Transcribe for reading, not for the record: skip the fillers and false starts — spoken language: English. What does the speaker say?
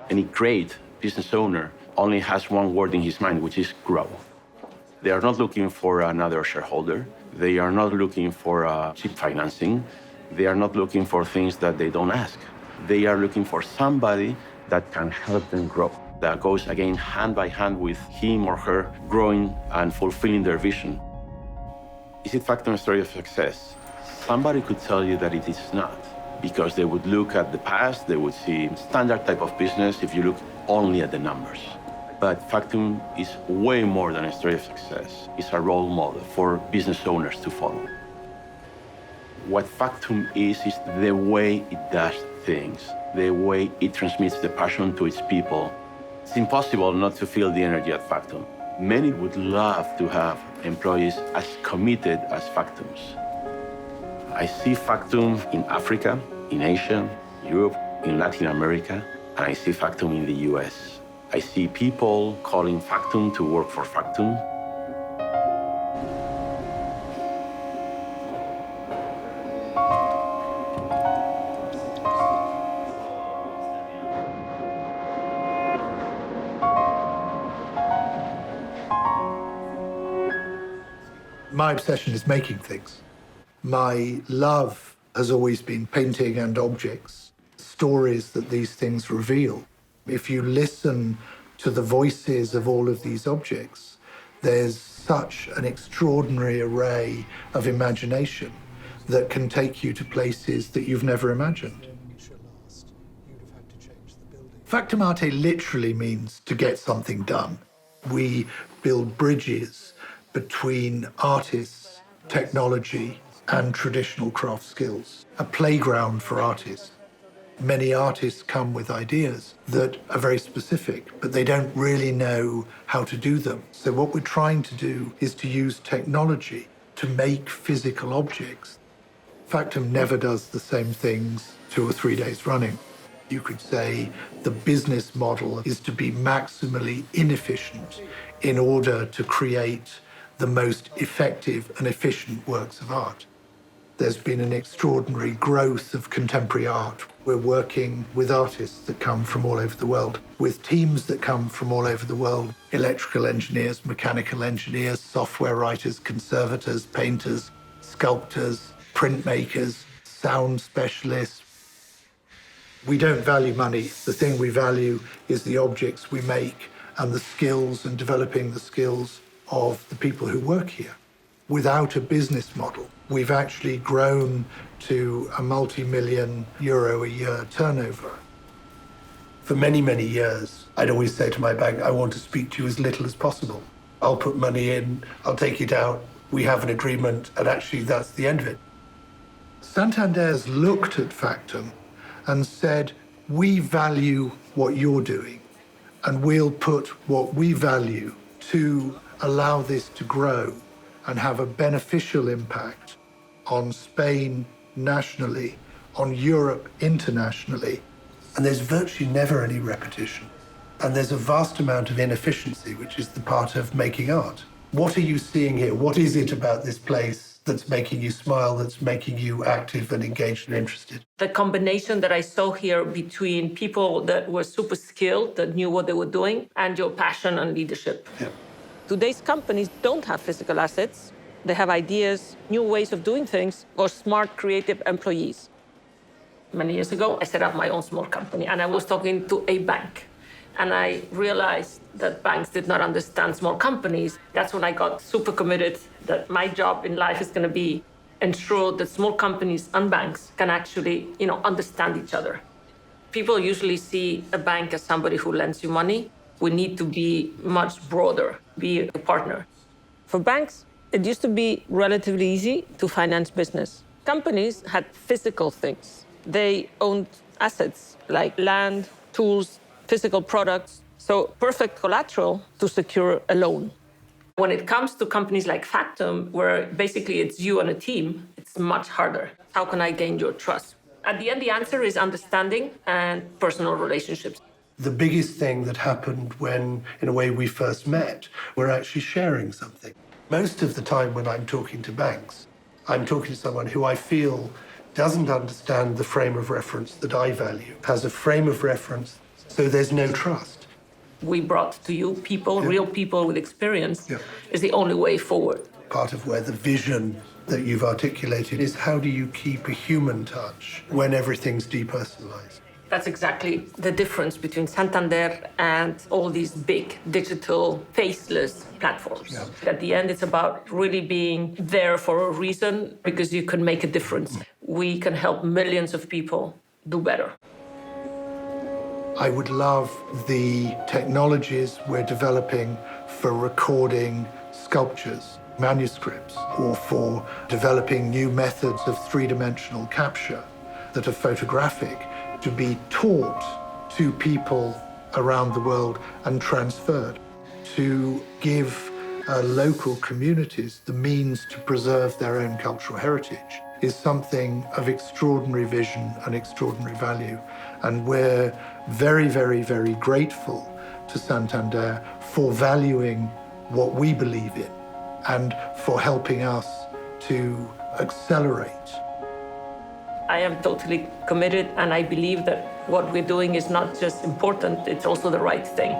Any great business owner only has one word in his mind, which is grow. They are not looking for another shareholder. They are not looking for cheap financing. They are not looking for things that they don't ask. They are looking for somebody that can help them grow, that goes again hand by hand with him or her growing and fulfilling their vision. Is it Factum a story of success? Somebody could tell you that it is not, because they would look at the past, they would see standard type of business if you look only at the numbers. But Factum is way more than a story of success. It's a role model for business owners to follow. What Factum is the way it does things, the way it transmits the passion to its people. It's impossible not to feel the energy at Factum. Many would love to have employees as committed as Factums. I see Factum in Africa, in Asia, Europe, in Latin America, and I see Factum in the US. I see people calling Factum to work for Factum. My obsession is making things. My love has always been painting and objects, stories that these things reveal. If you listen to the voices of all of these objects, there's such an extraordinary array of imagination that can take you to places that you've never imagined. Factum arte literally means to get something done. We build bridges between artists, technology, and traditional craft skills, a playground for artists. Many artists come with ideas that are very specific, but they don't really know how to do them. So what we're trying to do is to use technology to make physical objects. Factum never does the same things 2 or 3 days running. You could say the business model is to be maximally inefficient in order to create the most effective and efficient works of art. There's been an extraordinary growth of contemporary art. We're working with artists that come from all over the world, with teams that come from all over the world, electrical engineers, mechanical engineers, software writers, conservators, painters, sculptors, printmakers, sound specialists. We don't value money. The thing we value is the objects we make and the skills and developing the skills of the people who work here. Without a business model, we've actually grown to a multi-million euro a year turnover. For many, many years, I'd always say to my bank, I want to speak to you as little as possible. I'll put money in, I'll take it out, we have an agreement, and actually that's the end of it. Santander's looked at Factum and said, we value what you're doing, and we'll put what we value to allow this to grow and have a beneficial impact on Spain nationally, on Europe internationally. And there's virtually never any repetition. And there's a vast amount of inefficiency, which is the part of making art. What are you seeing here? What is it about this place that's making you smile, that's making you active and engaged and interested? The combination that I saw here between people that were super skilled, that knew what they were doing, and your passion and leadership. Yeah. Today's companies don't have physical assets. They have ideas, new ways of doing things, or smart, creative employees. Many years ago, I set up my own small company, and I was talking to a bank. And I realized that banks did not understand small companies. That's when I got super committed that my job in life is going to be ensure that small companies and banks can actually, understand each other. People usually see a bank as somebody who lends you money. We need to be much broader, be a partner. For banks, it used to be relatively easy to finance business. Companies had physical things. They owned assets like land, tools, physical products, so perfect collateral to secure a loan. When it comes to companies like Factum, where basically it's you and a team, it's much harder. How can I gain your trust? At the end, the answer is understanding and personal relationships. The biggest thing that happened when, in a way, we first met, we're actually sharing something. Most of the time when I'm talking to banks, I'm talking to someone who I feel doesn't understand the frame of reference that I value, has a frame of reference So there's no trust. We brought to you people, real people with experience, is the only way forward. Part of where the vision that you've articulated is how do you keep a human touch when everything's depersonalized? That's exactly the difference between Santander and all these big digital faceless platforms. Yeah. At the end, it's about really being there for a reason because you can make a difference. We can help millions of people do better. I would love the technologies we're developing for recording sculptures, manuscripts, or for developing new methods of three-dimensional capture that are photographic to be taught to people around the world and transferred, to give local communities the means to preserve their own cultural heritage is something of extraordinary vision and extraordinary value. And we're very, very, very grateful to Santander for valuing what we believe in and for helping us to accelerate. I am totally committed, and I believe that what we're doing is not just important, it's also the right thing.